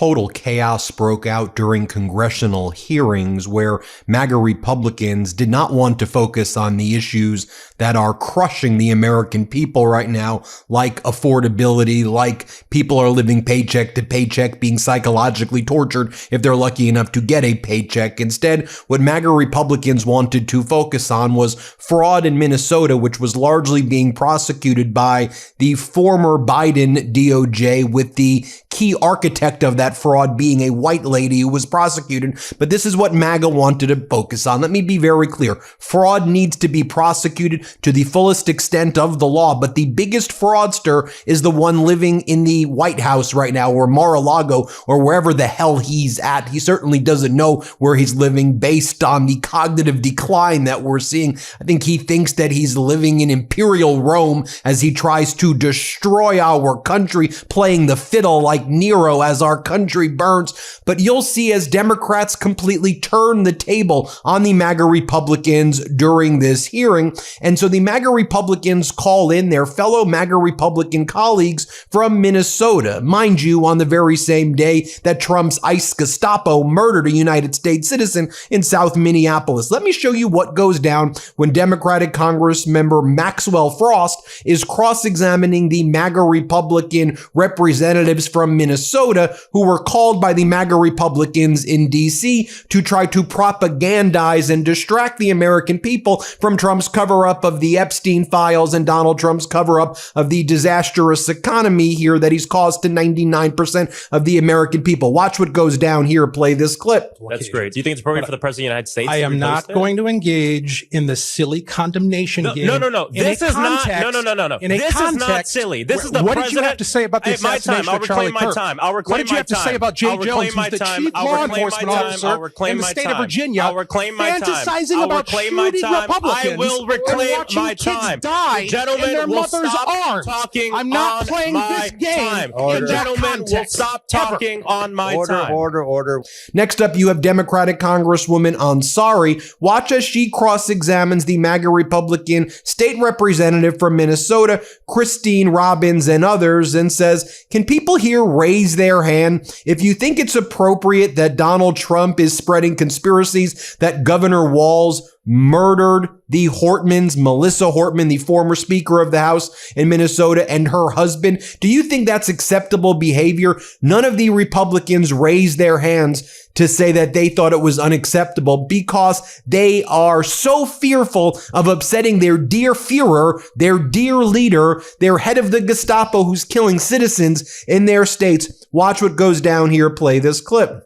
total chaos broke out during congressional hearings where MAGA Republicans did not want to focus on the issues that are crushing the American people right now, like affordability, like people are living paycheck to paycheck, being psychologically tortured if they're lucky enough to get a paycheck. Instead, what MAGA Republicans wanted to focus on was fraud in Minnesota, which was largely being prosecuted by the former Biden DOJ, with the key architect of that fraud being a white lady who was prosecuted. But this is what MAGA wanted to focus on. Let me be very clear. Fraud needs to be prosecuted to the fullest extent of the law, but the biggest fraudster is the one living in the White House right now, or Mar-a-Lago, or wherever the hell he's at. He certainly doesn't know where he's living based on the cognitive decline that we're seeing. I think he thinks that he's living in Imperial Rome as he tries to destroy our country, playing the fiddle like Nero as our country burns. But you'll see as Democrats completely turn the table on the MAGA Republicans during this hearing. And so the MAGA Republicans call in their fellow MAGA Republican colleagues from Minnesota, mind you, on the very same day that Trump's ICE Gestapo murdered a United States citizen in South Minneapolis. Let me show you what goes down when Democratic Congress member Maxwell Frost is cross-examining the MAGA Republican representatives from Minnesota who were called by the MAGA Republicans in D.C. to try to propagandize and distract the American people from Trump's cover-up of the Epstein files and Donald Trump's cover-up of the disastrous economy here that he's caused to 99% of the American people. Watch what goes down here. Play this clip. That's great. Do you think it's appropriate for the President of the United States? I am not going to engage in the silly condemnation game. No. This is not. No. This is not silly. This is the What president. did you have to say about the assassination of Charlie Kirk? What did you have to say about Jay Jones, who's the chief law enforcement officer in the state of Virginia, fantasizing about shooting Republicans? I will reclaim my time. The gentleman will stop talking. I'm not playing this game. The gentleman will stop talking on my time. Order. Next up, you have Democratic Congresswoman Ansari. Watch as she cross-examines the MAGA Republican state representative from Minnesota, Christine Robbins, and others, and says, can people here raise their hand if you think it's appropriate that Donald Trump is spreading conspiracies that Governor Walz murdered the Hortmans, Melissa Hortman, the former Speaker of the House in Minnesota, and her husband? Do you think that's acceptable behavior? None of the Republicans raised their hands to say that they thought it was unacceptable because they are so fearful of upsetting their dear Führer, their dear leader, their head of the Gestapo who's killing citizens in their states. Watch what goes down here. Play this clip.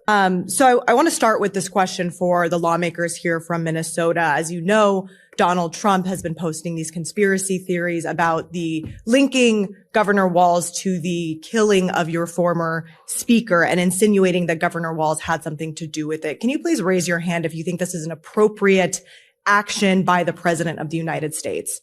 So I want to start with this question for the lawmakers here from Minnesota. As you know, Donald Trump has been posting these conspiracy theories about the linking Governor Walz to the killing of your former speaker and insinuating that Governor Walz had something to do with it. Can you please raise your hand if you think this is an appropriate action by the President of the United States?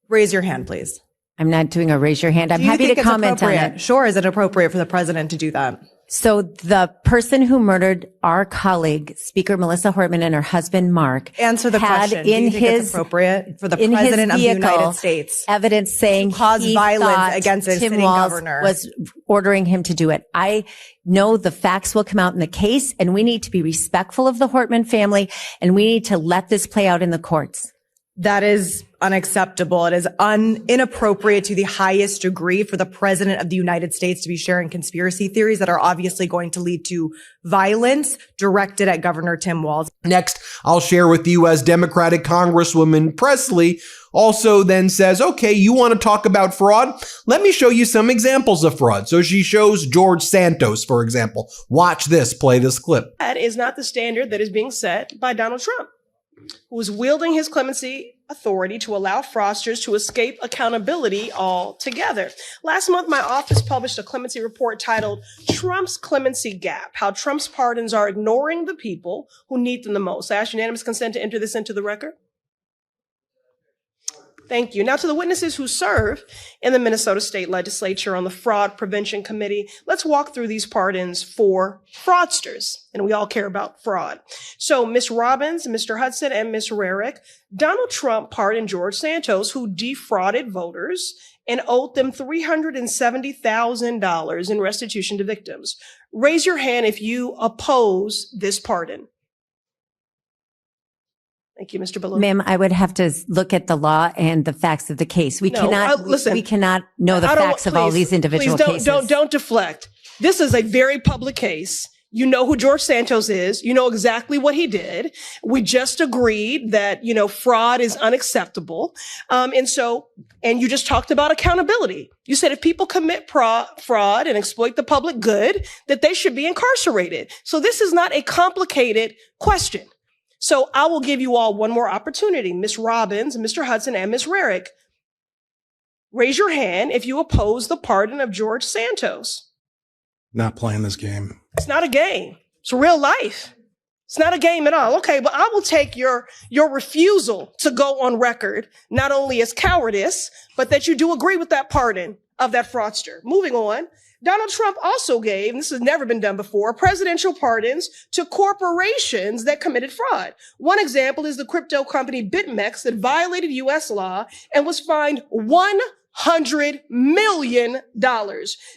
Raise your hand, please. I'm not doing a raise your hand. I'm happy to comment on it. Sure. Is it appropriate for the president to do that? So the person who murdered our colleague, Speaker Melissa Hortman, and her husband, Mark, answer the question. Do you think it's appropriate for the president of the United States evidence saying caused violence against a sitting governor was ordering him to do it? I know the facts will come out in the case, and we need to be respectful of the Hortman family, and we need to let this play out in the courts. That is unacceptable. It is inappropriate to the highest degree for the president of the United States to be sharing conspiracy theories that are obviously going to lead to violence directed at Governor Tim Walz. Next, I'll share with you as Democratic Congresswoman Presley also then says, okay, you want to talk about fraud? Let me show you some examples of fraud. So she shows George Santos, for example. Watch this. Play this clip. That is not the standard that is being set by Donald Trump, who is wielding his clemency authority to allow fraudsters to escape accountability altogether. Last month, my office published a clemency report titled Trump's Clemency Gap, How Trump's Pardons Are Ignoring the People Who Need Them the Most. I ask unanimous consent to enter this into the record. Thank you. Now to the witnesses who serve in the Minnesota State Legislature on the Fraud Prevention Committee, let's walk through these pardons for fraudsters. And we all care about fraud. So Ms. Robbins, Mr. Hudson, and Ms. Rarick, Donald Trump pardoned George Santos, who defrauded voters and owed them $370,000 in restitution to victims. Raise your hand if you oppose this pardon. Thank you, Mr. Balloon. Ma'am, I would have to look at the law and the facts of the case. We cannot know the facts of all these individual cases. Don't deflect. This is a very public case. You know who George Santos is. You know exactly what he did. We just agreed that, fraud is unacceptable. And you just talked about accountability. You said if people commit fraud and exploit the public good, that they should be incarcerated. So this is not a complicated question. So I will give you all one more opportunity. Ms. Robbins, Mr. Hudson, and Ms. Rarick. Raise your hand if you oppose the pardon of George Santos. Not playing this game. It's not a game. It's real life. It's not a game at all. Okay, but I will take your refusal to go on record, not only as cowardice, but that you do agree with that pardon of that fraudster. Moving on. Donald Trump also gave, and this has never been done before, presidential pardons to corporations that committed fraud. One example is the crypto company BitMEX that violated U.S. law and was fined $100 million.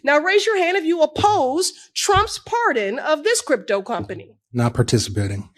Now raise your hand if you oppose Trump's pardon of this crypto company. Not participating.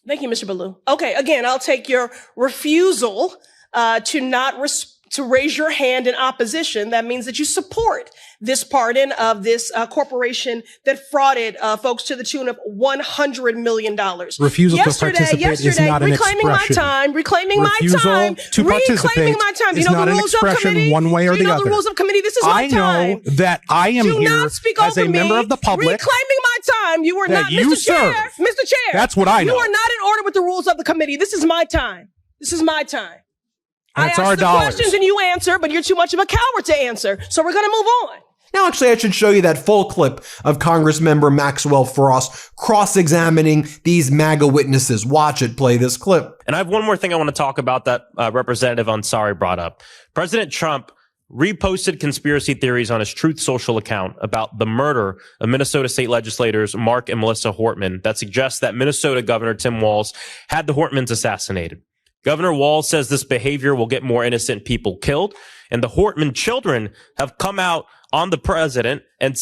Thank you, Mr. Ballou. Okay, again, I'll take your refusal to raise your hand in opposition. That means that you support this pardon of this corporation that frauded folks to the tune of $100 million. Refusal to participate is not an expression. Reclaiming my time. To participate is not an expression one way or the other. You know the rules of committee. This is my time. I know that I am here as a member of the public. Reclaiming my time. You are not, Mr. Chair. Mr. Chair. That's what I know. You are not in order with the rules of the committee. This is my time. This is my time. And I ask the questions and you answer, but you're too much of a coward to answer. So we're going to move on. Now, actually, I should show you that full clip of Congressmember Maxwell Frost cross-examining these MAGA witnesses. Watch it. Play this clip. And I have one more thing I want to talk about that Representative Ansari brought up. President Trump reposted conspiracy theories on his Truth Social account about the murder of Minnesota state legislators Mark and Melissa Hortman that suggests that Minnesota Governor Tim Walz had the Hortmans assassinated. Governor Walz says this behavior will get more innocent people killed, and the Hortman children have come out on the president and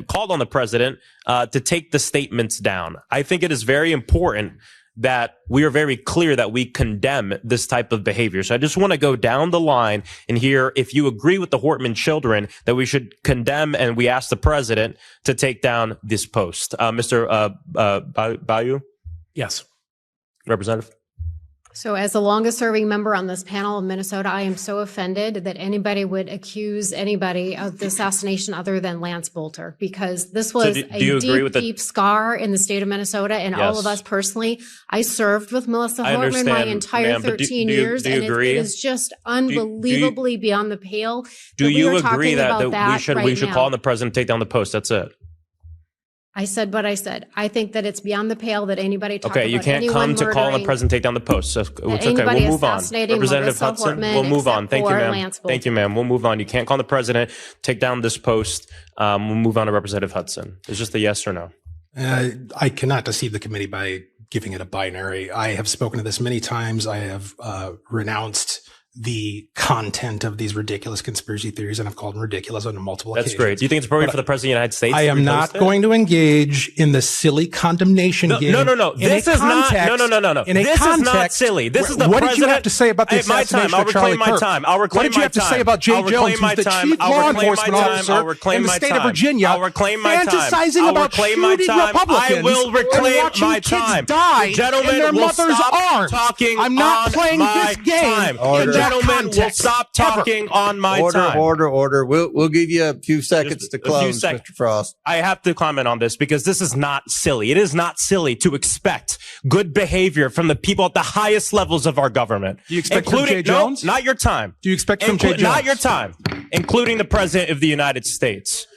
called on the president to take the statements down. I think it is very important that we are very clear that we condemn this type of behavior. So I just want to go down the line and hear if you agree with the Hortman children that we should condemn, and we ask the president to take down this post. Mr. Bayou? Yes. Representative? So as the longest serving member on this panel of Minnesota, I am so offended that anybody would accuse anybody of the assassination other than Lance Bolter, because this was a deep scar in the state of Minnesota and all of us personally. I served with Melissa Hortman my entire 13 years, and it is just unbelievably beyond the pale. Do you agree that we should call on the president to take down the post? That's it. I said what I said. I think that it's beyond the pale that anybody talk about you can't come to call on the president, take down the post. So it's okay. We'll move on. Representative Hudson, we'll move on. Thank you, ma'am. Thank you, ma'am. We'll move on. You can't call on the president, take down this post. We'll move on to Representative Hudson. It's just a yes or no. I cannot deceive the committee by giving it a binary. I have spoken to this many times. I have renounced the content of these ridiculous conspiracy theories, and I've called them ridiculous on multiple occasions. That's great. Do you think it's appropriate for the President of the United States? I am not going to engage in the silly condemnation game. No. This is not. No. This is not silly. This is the What did you have to say about the assassination of Charlie Kirk? What did you have to say about Jay Jones, who's the chief law enforcement officer in the state of Virginia, fantasizing about shooting Republicans? I will reclaim my time. Gentlemen, will stop talking. I'm not playing this game. Gentlemen, will stop talking on my time. Order. We'll give you a few seconds to close, Mr. Frost. I have to comment on this because this is not silly. It is not silly to expect good behavior from the people at the highest levels of our government. Do you expect from Jay Jones? No, not your time. Do you expect from Jay Jones? Not your time, including the President of the United States.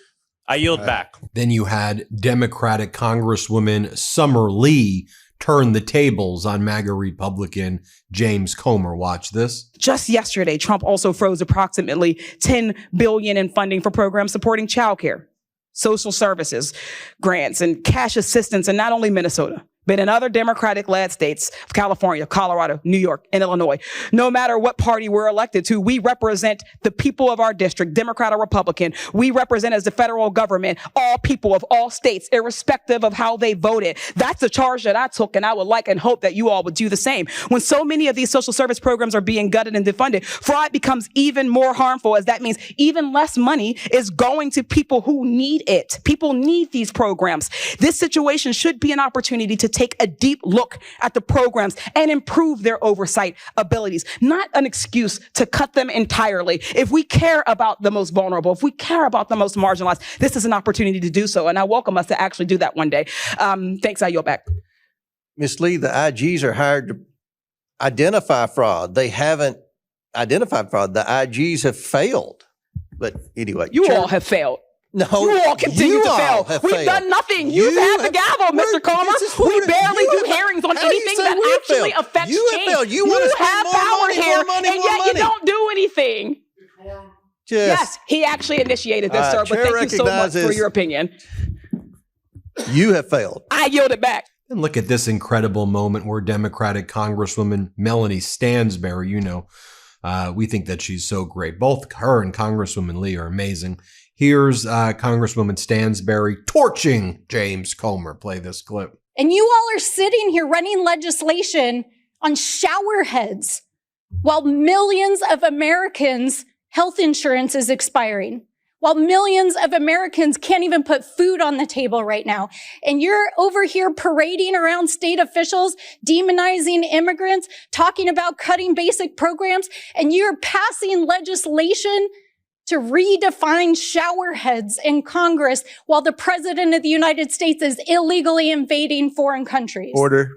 I yield back. Then you had Democratic Congresswoman Summer Lee turn the tables on MAGA Republican James Comer. Watch this. Just yesterday, Trump also froze approximately $10 billion in funding for programs supporting childcare, social services, grants, and cash assistance in not only Minnesota, but in other Democratic-led states of California, Colorado, New York, and Illinois, no matter what party we're elected to, we represent the people of our district, Democrat or Republican. We represent as the federal government all people of all states, irrespective of how they voted. That's a charge that I took, and I would like and hope that you all would do the same. When so many of these social service programs are being gutted and defunded, fraud becomes even more harmful, as that means even less money is going to people who need it. People need these programs. This situation should be an opportunity to take a deep look at the programs and improve their oversight abilities, not an excuse to cut them entirely. If we care about the most vulnerable, if we care about the most marginalized, this is an opportunity to do so. And I welcome us to actually do that one day. Thanks, I yield back. Ms. Lee, the IGs are hired to identify fraud. They haven't identified fraud. The IGs have failed. But anyway. You all have failed. No, you all continue to fail. We've done nothing. You've had the gavel, Mr. Comer. We barely do hearings on anything that actually affects change. You have power here, and yet you don't do anything. Yes, he actually initiated this, sir, but thank you so much for your opinion. You have failed. I yield it back. And look at this incredible moment where Democratic Congresswoman Melanie Stansberry, we think that she's so great. Both her and Congresswoman Lee are amazing. Here's Congresswoman Stansberry torching James Comer. Play this clip. And you all are sitting here running legislation on shower heads while millions of Americans' health insurance is expiring, while millions of Americans can't even put food on the table right now. And you're over here parading around state officials, demonizing immigrants, talking about cutting basic programs, and you're passing legislation to redefine shower heads in Congress while the president of the United States is illegally invading foreign countries. Order.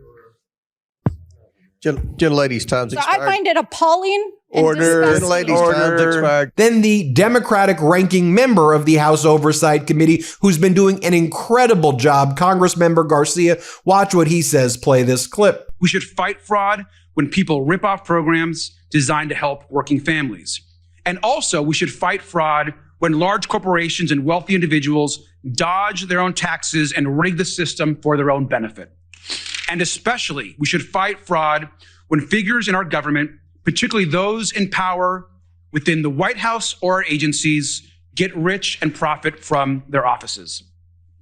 Gentlelady's time's expired. I find it appalling. Order. Gentlelady's time's expired. Then the Democratic ranking member of the House Oversight Committee, who's been doing an incredible job, Congressmember Garcia, watch what he says. Play this clip. We should fight fraud when people rip off programs designed to help working families. And also, we should fight fraud when large corporations and wealthy individuals dodge their own taxes and rig the system for their own benefit. And especially, we should fight fraud when figures in our government, particularly those in power within the White House or our agencies, get rich and profit from their offices.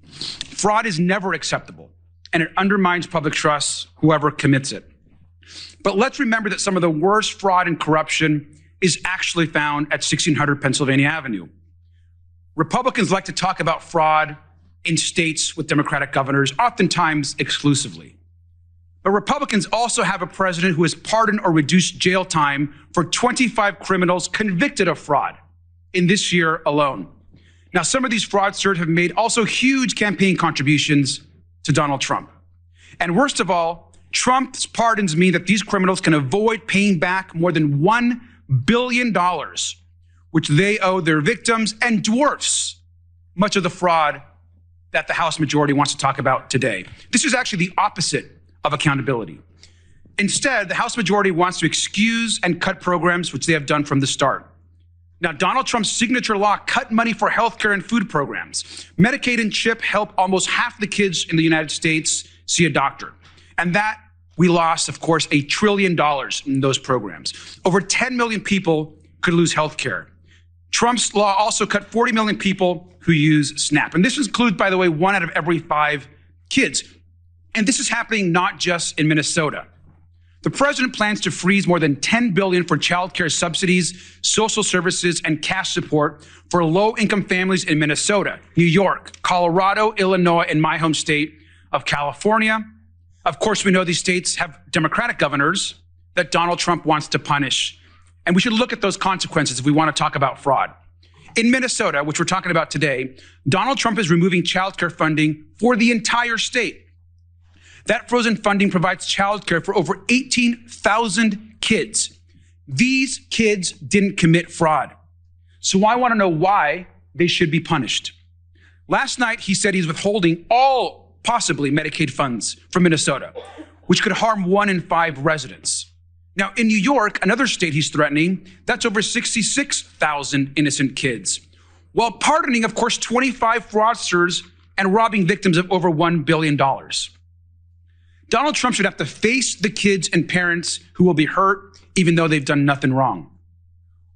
Fraud is never acceptable, and it undermines public trust, whoever commits it. But let's remember that some of the worst fraud and corruption is actually found at 1600 Pennsylvania Avenue. Republicans like to talk about fraud in states with Democratic governors, oftentimes exclusively. But Republicans also have a president who has pardoned or reduced jail time for 25 criminals convicted of fraud in this year alone. Now, some of these fraudsters have made also huge campaign contributions to Donald Trump. And worst of all, Trump's pardons mean that these criminals can avoid paying back more than $1 billion, which they owe their victims, and dwarfs much of the fraud that the House majority wants to talk about today. This is actually the opposite of accountability. Instead, the House majority wants to excuse and cut programs, which they have done from the start. Now, Donald Trump's signature law cut money for healthcare and food programs. Medicaid and CHIP help almost half the kids in the United States see a doctor. And that we lost, of course, $1 trillion in those programs. Over 10 million people could lose health care. Trump's law also cut 40 million people who use SNAP. And this includes, by the way, 1 out of every 5 kids. And this is happening not just in Minnesota. The president plans to freeze more than $10 billion for child care subsidies, social services, and cash support for low-income families in Minnesota, New York, Colorado, Illinois, and my home state of California. Of course, we know these states have Democratic governors that Donald Trump wants to punish. And we should look at those consequences if we want to talk about fraud. In Minnesota, which we're talking about today, Donald Trump is removing child care funding for the entire state. That frozen funding provides child care for over 18,000 kids. These kids didn't commit fraud. So I want to know why they should be punished. Last night, he said he's withholding all possibly Medicaid funds from Minnesota, which could harm 1 in 5 residents. Now, in New York, another state he's threatening, that's over 66,000 innocent kids, while pardoning, of course, 25 fraudsters and robbing victims of over $1 billion. Donald Trump should have to face the kids and parents who will be hurt even though they've done nothing wrong.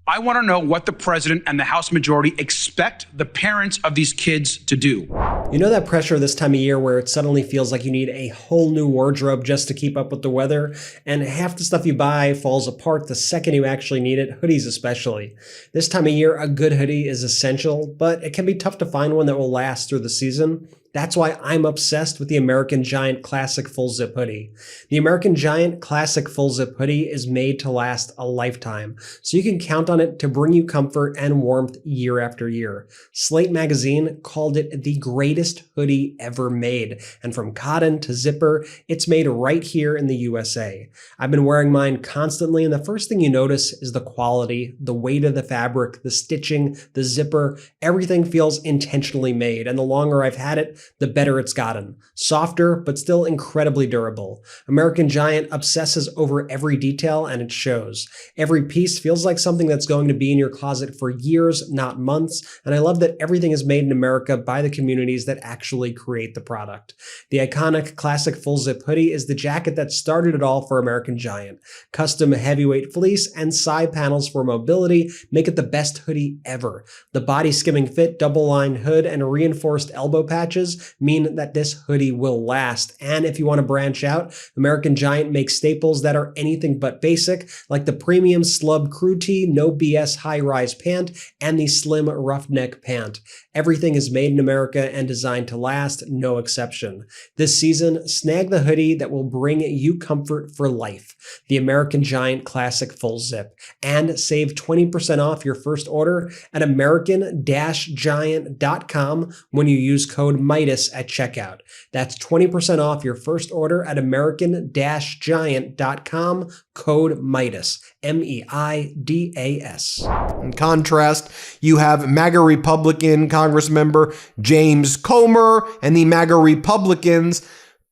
I want to know what the president and the House majority expect the parents of these kids to do. You know that pressure this time of year where it suddenly feels like you need a whole new wardrobe just to keep up with the weather, and half the stuff you buy falls apart the second you actually need it, hoodies especially. This time of year, a good hoodie is essential, but it can be tough to find one that will last through the season. That's why I'm obsessed with the American Giant Classic Full Zip Hoodie. The American Giant Classic Full Zip Hoodie is made to last a lifetime, so you can count on it to bring you comfort and warmth year after year. Slate magazine called it the greatest hoodie ever made, and from cotton to zipper, it's made right here in the USA. I've been wearing mine constantly, and the first thing you notice is the quality, the weight of the fabric, the stitching, the zipper. Everything feels intentionally made, and the longer I've had it, the better it's gotten. Softer, but still incredibly durable. American Giant obsesses over every detail, and it shows. Every piece feels like something that's going to be in your closet for years, not months, and I love that everything is made in America by the communities that actually create the product. The iconic classic full zip hoodie is the jacket that started it all for American Giant. Custom heavyweight fleece and side panels for mobility make it the best hoodie ever. The body skimming fit, double-lined hood, and reinforced elbow patches mean that this hoodie will last. And if you want to branch out, American Giant makes staples that are anything but basic, like the premium slub crew tee, no BS high-rise pant, and the slim roughneck pant. Everything is made in America and designed to last, no exception. This season, snag the hoodie that will bring you comfort for life. The American Giant Classic Full Zip. And save 20% off your first order at American-Giant.com when you use code MIDAS at checkout. That's 20% off your first order at American-Giant.com, code MIDAS, MEIDAS. In contrast, you have MAGA Republican Congressmember James Comer and the MAGA Republicans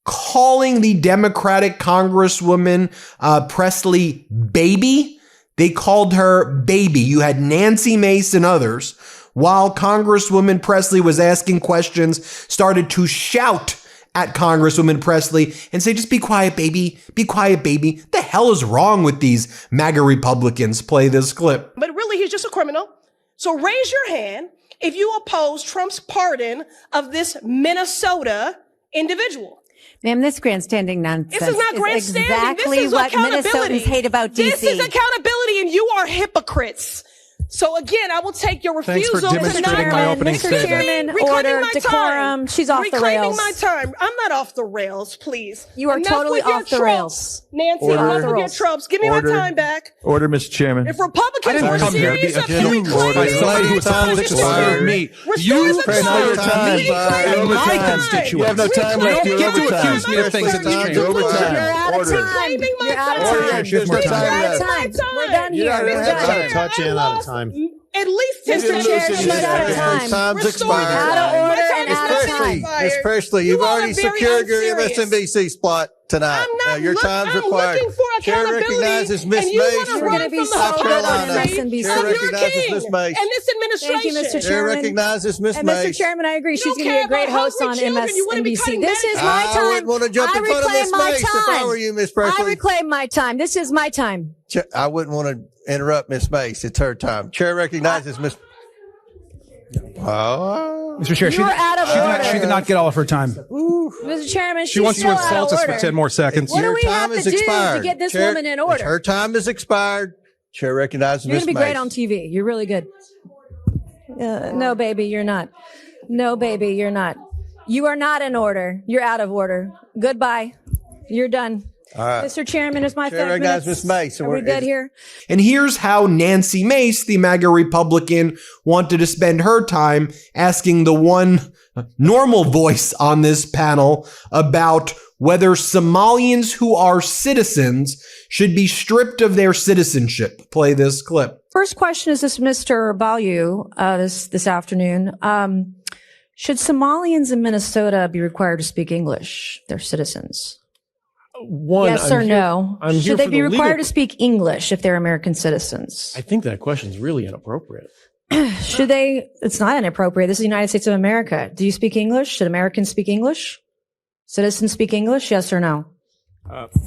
calling the Democratic Congresswoman Presley baby. They called her baby. You had Nancy Mace and others, while Congresswoman Presley was asking questions, started to shout at Congresswoman Presley and say, just be quiet, baby. Be quiet, baby. The hell is wrong with these MAGA Republicans? Play this clip. But really, he's just a criminal. So raise your hand if you oppose Trump's pardon of this Minnesota individual. Ma'am, this grandstanding nonsense. This is not grandstanding. Is exactly this is what accountability. Minnesotans hate about D.C. This is accountability, and you are hypocrites. So again, I will take your refusal Thanks for demonstrating my opening Mr. Chairman, order, decorum. She's off the rails. Reclaiming my time. I'm not off the rails, please. You are Enough totally with your off the tropes. rails. Nancy, Order. enough with your tropes. Give me my time back. Order, Mr. Chairman. If Republicans were serious about reclaiming somebody who was supposed to serve me. You spend all your time my constituents. You have no time left. You don't get to accuse me of things that the You're out of time. You're out of time. You're out of time. We're done here. We're done. Touch in out of time. At least Mr. Chair, she's out of time. Time's expired. Out of order and out of time. Ms. Presley, you've already secured your MSNBC spot tonight. Your time's required. Chair recognizes Ms. Mace from South Carolina. Chair recognizes Ms. Mace. And this administration. Thank you, Mr. Chair Chairman. recognizes Ms. And Mace. Mr. Chairman, I agree. She's going to be a great host on MSNBC. This is my time. I wouldn't want to jump in front of Ms. Mace if I were you, Ms. Presley. I reclaim my time. This is my time. I wouldn't want to interrupt Ms. Mace. It's her time. Chair recognizes Ms. Mr. Chair, You're out of order. she did not get all of her time. Mr. Chairman, She wants to insult us for 10 more seconds. What do we have to do to get this woman in order? Her time is expired. Chair recognizes You're Ms. going to Mace. be great on TV. You're really good. No, baby, you're not. No, baby, you're not. You are not in order. You're out of order. Goodbye. You're done. All right. Mr. Chairman, it's my 5 minutes. recognizes Ms. Mace. Are we good here? And here's how Nancy Mace, the MAGA Republican, wanted to spend her time asking the one normal voice on this panel about whether Somalians who are citizens should be stripped of their citizenship. Play this clip. First question is this, Mr. Balyu, this afternoon. Should Somalians in Minnesota be required to speak English, their citizens? Yes or no? Should they be required to speak English if they're American citizens? I think that question is really inappropriate. Should they? It's not inappropriate. This is the United States of America. Do you speak English? Should Americans speak English? Citizens speak English? Yes or no?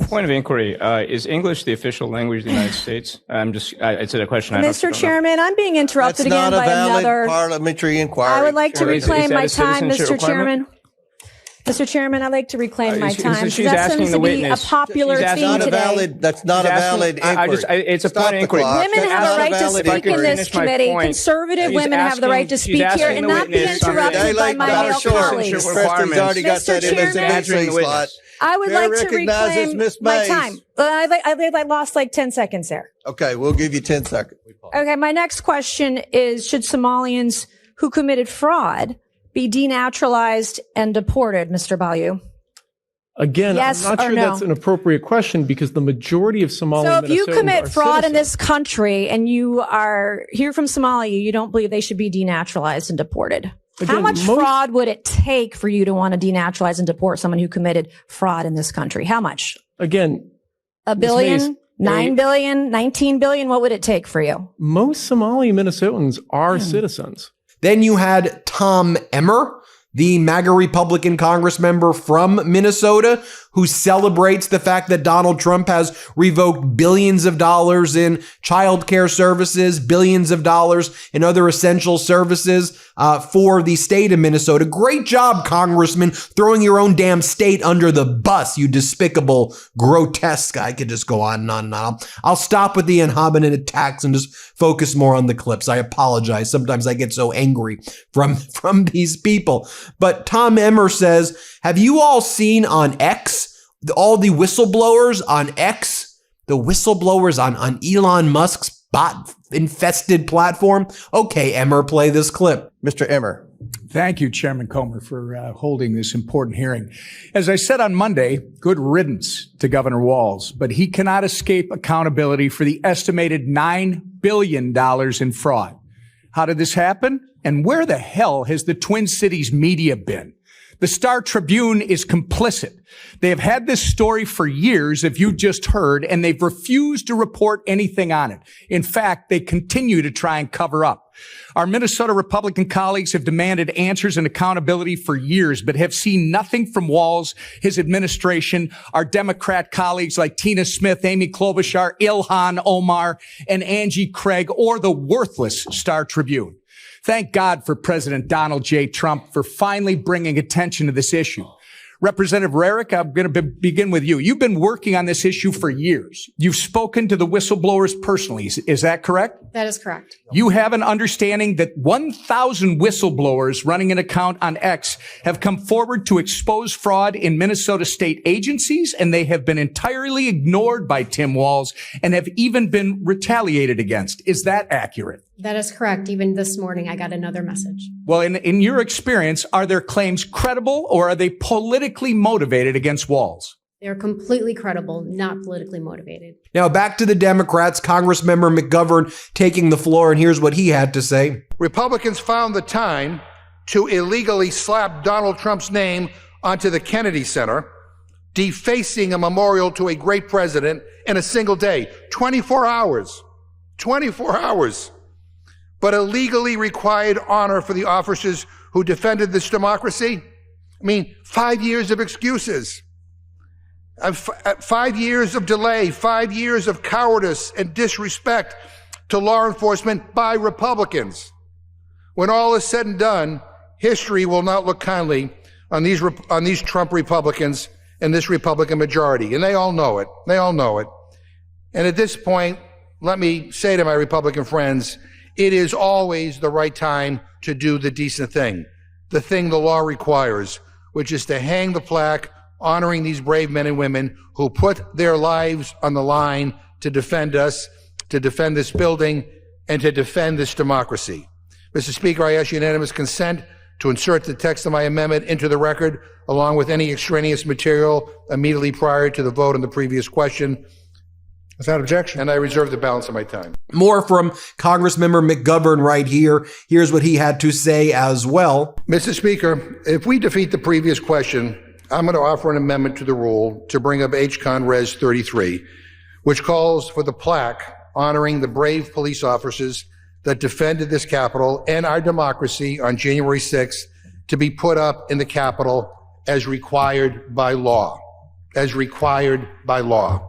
Point of inquiry. Is English the official language of the United States? It's a question. Mr. Chairman, I'm being interrupted again by another parliamentary inquiry. I would like to reclaim my time, Mr. Chairman. Mr. Chairman, I'd like to reclaim my time. That seems to be a popular theme today. That's not a valid inquiry. It's a point of inquiry. Women have a right to speak in this committee. Conservative women have the right to speak here and not be interrupted by my male colleagues. Mr. Chairman, I would like to reclaim my time. I lost like 10 seconds there. Okay, we'll give you 10 seconds. Okay, my next question is, should Somalians who committed fraud be denaturalized and deported, Mr. Balyu? Again, yes, I'm not sure that's an appropriate question because the majority of Somali So if you Minnesotans commit fraud citizens. in this country and you are here from Somalia, you don't believe they should be denaturalized and deported? Again, how much fraud would it take for you to want to denaturalize and deport someone who committed fraud in this country? How much? Again, $1 billion, 9 billion, 19 billion? What would it take for you? Most Somali Minnesotans are citizens. Then you had Tom Emmer, the MAGA Republican Congress member from Minnesota, who celebrates the fact that Donald Trump has revoked billions of dollars in childcare services, billions of dollars in other essential services for the state of Minnesota. Great job, Congressman, throwing your own damn state under the bus, you despicable, grotesque. I could just go on and on and on. I'll stop with the inhominate attacks and just focus more on the clips. I apologize. Sometimes I get so angry from these people. But Tom Emmer says, have you all seen on X, all the whistleblowers on X, the whistleblowers on Elon Musk's bot-infested platform? Okay, Emmer, play this clip. Mr. Emmer. Thank you, Chairman Comer, for holding this important hearing. As I said on Monday, good riddance to Governor Walz, but he cannot escape accountability for the estimated $9 billion in fraud. How did this happen? And where the hell has the Twin Cities media been? The Star Tribune is complicit. They have had this story for years, if you just heard, and they've refused to report anything on it. In fact, they continue to try and cover up. Our Minnesota Republican colleagues have demanded answers and accountability for years, but have seen nothing from Walz, his administration, our Democrat colleagues like Tina Smith, Amy Klobuchar, Ilhan Omar, and Angie Craig, or the worthless Star Tribune. Thank God for President Donald J. Trump for finally bringing attention to this issue. Representative Rarick, I'm going to begin with you. You've been working on this issue for years. You've spoken to the whistleblowers personally. Is that correct? That is correct. You have an understanding that 1,000 whistleblowers running an account on X have come forward to expose fraud in Minnesota state agencies, and they have been entirely ignored by Tim Walz and have even been retaliated against. Is that accurate? That is correct. Even this morning, I got another message. Well, in your experience, are their claims credible or are they politically motivated against Walz? They're completely credible, not politically motivated. Now back to the Democrats, Congressmember McGovern taking the floor, and here's what he had to say. Republicans found the time to illegally slap Donald Trump's name onto the Kennedy Center, defacing a memorial to a great president in a single day. 24 hours. 24 hours. But a legally required honor for the officers who defended this democracy? I mean, 5 years of excuses. 5 years of delay, 5 years of cowardice and disrespect to law enforcement by Republicans. When all is said and done, history will not look kindly on these Trump Republicans and this Republican majority. And they all know it. They all know it. And at this point, let me say to my Republican friends, it is always the right time to do the decent thing, the thing the law requires, which is to hang the plaque honoring these brave men and women who put their lives on the line to defend us, to defend this building, and to defend this democracy. Mr. Speaker, I ask unanimous consent to insert the text of my amendment into the record, along with any extraneous material immediately prior to the vote on the previous question. Without objection. And I reserve the balance of my time. More from Congressmember McGovern right here. Here's what he had to say as well. Mr. Speaker, if we defeat the previous question, I'm going to offer an amendment to the rule to bring up H-Con Res 33, which calls for the plaque honoring the brave police officers that defended this Capitol and our democracy on January 6th to be put up in the Capitol as required by law. as required by law.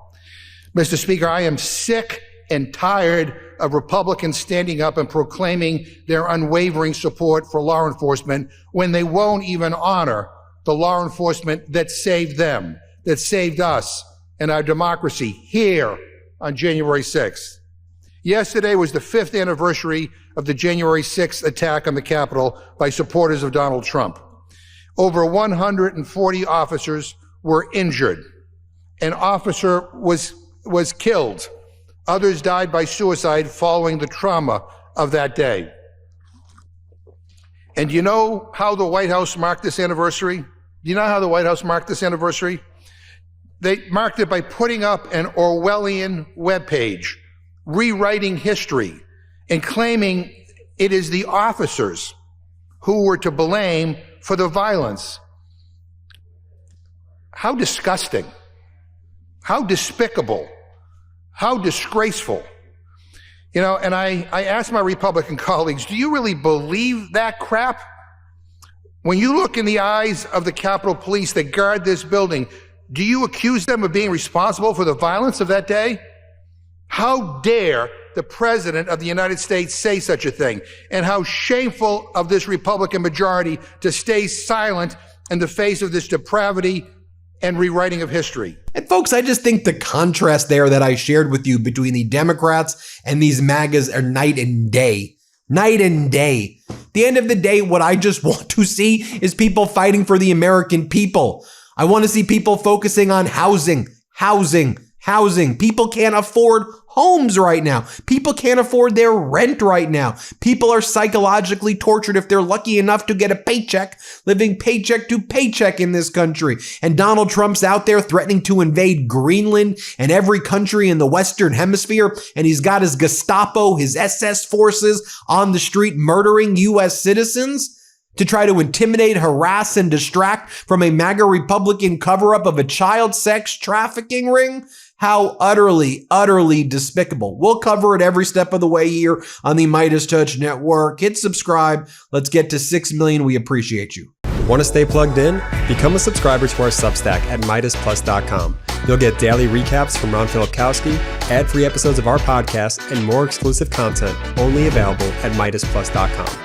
Mr. Speaker, I am sick and tired of Republicans standing up and proclaiming their unwavering support for law enforcement when they won't even honor the law enforcement that saved them, that saved us and our democracy here on January 6th. Yesterday was the 5th anniversary of the January 6th attack on the Capitol by supporters of Donald Trump. Over 140 officers were injured. An officer was killed. Others died by suicide following the trauma of that day. And do you know how the White House marked this anniversary? Do you know how the White House marked this anniversary? They marked it by putting up an Orwellian webpage, rewriting history, and claiming it is the officers who were to blame for the violence. How disgusting. How despicable. How disgraceful. You know, and I asked my Republican colleagues, do you really believe that crap? When you look in the eyes of the Capitol Police that guard this building, do you accuse them of being responsible for the violence of that day? How dare the President of the United States say such a thing? And how shameful of this Republican majority to stay silent in the face of this depravity and rewriting of history. And folks, I just think the contrast there that I shared with you between the Democrats and these MAGAs are night and day. Night and day. At the end of the day, what I just want to see is people fighting for the American people. I want to see people focusing on housing. People can't afford homes right now. People can't afford their rent right now. People are psychologically tortured if they're lucky enough to get a paycheck, living paycheck to paycheck in this country. And Donald Trump's out there threatening to invade Greenland and every country in the Western Hemisphere. And he's got his Gestapo, his SS forces on the street murdering U.S. citizens to try to intimidate, harass, and distract from a MAGA Republican cover-up of a child sex trafficking ring. How utterly, utterly despicable. We'll cover it every step of the way here on the MeidasTouch Network. Hit subscribe. Let's get to 6 million. We appreciate you. Want to stay plugged in? Become a subscriber to our Substack at MeidasPlus.com. You'll get daily recaps from Ron Filipkowski, ad-free episodes of our podcast, and more exclusive content only available at MeidasPlus.com.